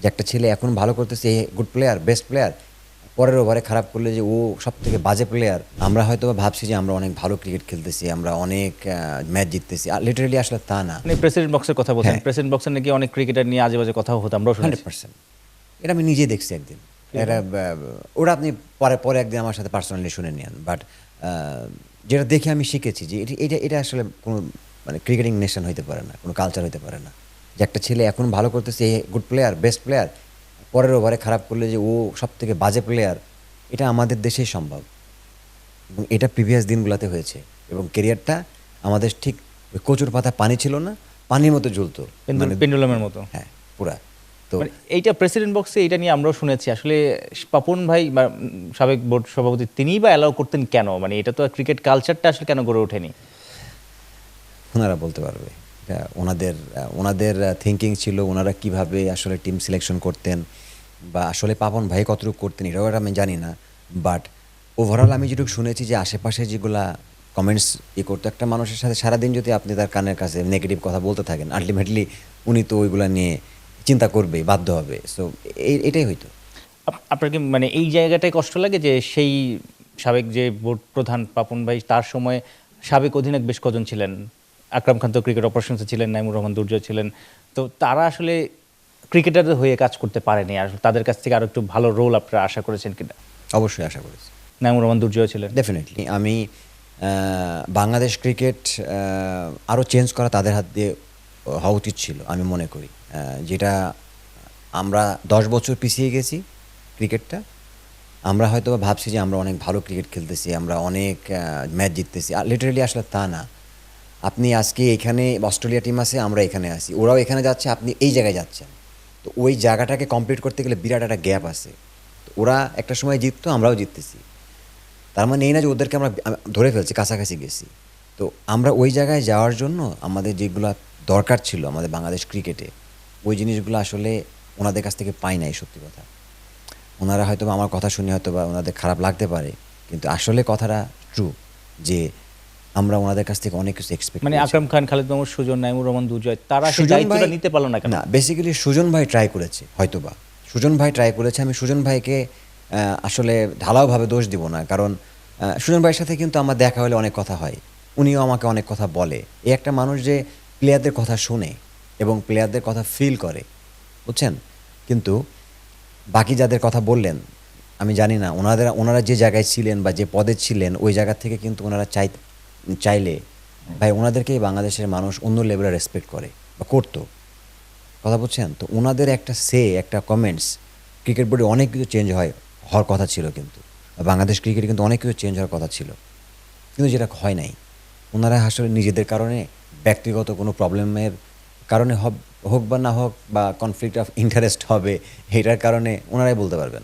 যে একটা ছেলে এখন ভালো করতেছে, a good player, best player, পরের ওভারে খারাপ করলে যে ও সব থেকে বাজে প্লেয়ার। আমরা হয়তো বা ভাবছি যে আমরা অনেক ভালো ক্রিকেট খেলতেছি, আমরা অনেক ম্যাচ জিততেছি, লিটারেলি আসলে তা না। মানে প্রেসিডেন্ট বক্সের কথা বলছেন, হ্যাঁ, প্রেসিডেন্ট বক্সে নাকি অনেক ক্রিকেটার নিয়ে আজে বাজে কথাও হতো, আমরাও শুনেছি। 100%। এটা আমি নিজেই দেখছি একদিন। এটা ওটা আপনি পরে পরে একদিন আমার সাথে পার্সোনালি শুনে নিন। বাট যেটা দেখে আমি শিখেছি যে এটা এটা আসলে কোনো মানে ক্রিকেটিং নেশন হইতে পারে না, কোনো কালচার হইতে পারে না। যে একটা ছেলে এখন ভালো করতেছে, a good player, best player, পরের ওভারে খারাপ করলে যে ও সব থেকে বাজে প্লেয়ার। এটা আমাদের দেশেই সম্ভব এবং এটা প্রিভিয়াস দিনগুলোতে হয়েছে। এবং ক্যারিয়ারটা আমাদের ঠিক ওই কচুর পাতা পানি ছিল না, পানির মতো জ্বলতো, মানে পেন্ডুলামের মতো। হ্যাঁ পুরা। তো মানে এইটা প্রেসিডেন্ট বক্সে এটা নিয়ে আমরাও শুনেছি আসলে পাপন ভাই বা সাবেক বোর্ড সভাপতি তিনিই বা অ্যালাউ করতেন কেন? মানে এটা তো ক্রিকেট কালচারটা আসলে কেন গড়ে ওঠেনি? ওনারা বলতে পারবে। এটা ওনাদের থিঙ্কিং ছিল, ওনারা কিভাবে আসলে টিম সিলেকশন করতেন বা আসলে পাপন ভাই কতটুকু করতেন এটাও আমি জানি না। বাট ওভারঅল আমি যেটুকু শুনেছি যে আশেপাশে যেগুলা কমেন্টস করতো, একটা মানুষের সাথে সারাদিন যদি আপনি তার কানের কাছে নেগেটিভ কথা বলতে থাকেন, আলটিমেটলি উনি তো ওইগুলা নিয়ে চিন্তা করবে, বাধ্য হবে। সো এটাই হইতো। আপনার কি মানে এই জায়গাটায় কষ্ট লাগে যে সেই সাবেক যে বোর্ড প্রধান পাপন ভাই তার সময় সাবেক অধিনায়ক বেশ কজন ছিলেন, আকরাম খান তো ক্রিকেট অপারেশনসে ছিলেন, নাইমুর রহমান দুর্জয় ছিলেন, তো তারা আসলে ক্রিকেটারদের হয়ে কাজ করতে পারেনি, আর তাদের কাছ থেকে আরো একটু ভালো রোল আপনারা আশা করেছেন কিনা? অবশ্যই আশা করেছি। নাইমুর রহমান দুর্জয় ছিলেন। ডেফিনেটলি আমি বাংলাদেশ ক্রিকেট আরও চেঞ্জ করা তাদের হাত দিয়ে হওয়া উচিত ছিল আমি মনে করি। যেটা আমরা 10 বছর পিছিয়ে গেছি ক্রিকেটটা। আমরা হয়তো বা ভাবছি যে আমরা অনেক ভালো ক্রিকেট খেলতেছি, আমরা অনেক ম্যাচ জিততেছি, লিটারেলি আসলে তা না। আপনি আজকে এখানে অস্ট্রেলিয়া টিম আছে, আমরা এখানে আছি, ওরাও এখানে যাচ্ছে, আপনি এই জায়গায় যাচ্ছেন। তো ওই জায়গাটাকে কমপ্লিট করতে গেলে বিরাট একটা গ্যাপ আছে। তো ওরা একটা সময় জিততো, আমরাও জিততেছি। তার মানে এই না যে ওদেরকে আমরা ধরে ফেলছি, কাছাকাছি গেছি। তো আমরা ওই জায়গায় যাওয়ার জন্য আমাদের যেগুলো দরকার ছিল আমাদের বাংলাদেশ ক্রিকেটে, ওই জিনিসগুলো আসলে ওনাদের কাছ থেকে পাই নাই, সত্যি কথা। ওনারা হয়তো আমার কথা শুনে হয়তো বা ওনাদের খারাপ লাগতে পারে, কিন্তু আসলে কথাটা ট্রু যে আমরা ওনাদের কাছ থেকে অনেক কিছু এক্সপেক্ট মানে করেছি। আকরাম খান, খালিদ মাহমুদ, সুজন, নাইমুর রহমান দুর্জয় তারা সেই সুজন ভাই দায়িত্বটা নিতে পারলো না কেন? না, বেসিক্যালি সুজন ভাই ট্রাই করেছে হয়তোবা। সুজন ভাই ট্রাই করেছে, আমি সুজন ভাইকে আসলে ঢালাওভাবে দোষ দিব না, কারণ সুজন ভাইয়ের সাথে কিন্তু আমার দেখা হলে অনেক কথা হয়, উনিও আমাকে অনেক কথা বলে। এই একটা মানুষ যে প্লেয়ারদের কথা শুনে এবং প্লেয়ারদের কথা ফিল করে, বুঝছেন। কিন্তু বাকি যাদের কথা বললেন, আমি জানি না ওনারা যে জায়গায় ছিলেন বা যে পদে ছিলেন ওই জায়গা থেকে কিন্তু ওনারা চাইলে ভাই ওনাদেরকেই বাংলাদেশের মানুষ অন্য লেভেলে রেসপেক্ট করে বা করতো, কথা বুঝছেন। তো ওনাদের একটা একটা কমেন্টস ক্রিকেট বোর্ডে অনেক কিছু চেঞ্জ হওয়ার কথা ছিল, কিন্তু বাংলাদেশ ক্রিকেটে কিন্তু অনেক কিছু চেঞ্জ হওয়ার কথা ছিল, কিন্তু যেটা হয় নাই। ওনারা আসলে নিজেদের কারণে, ব্যক্তিগত কোনো প্রবলেমের কারণে হোক বা না হোক, বা কনফ্লিক্ট অফ ইন্টারেস্ট হবে, এটার কারণে ওনারাই বলতে পারবেন।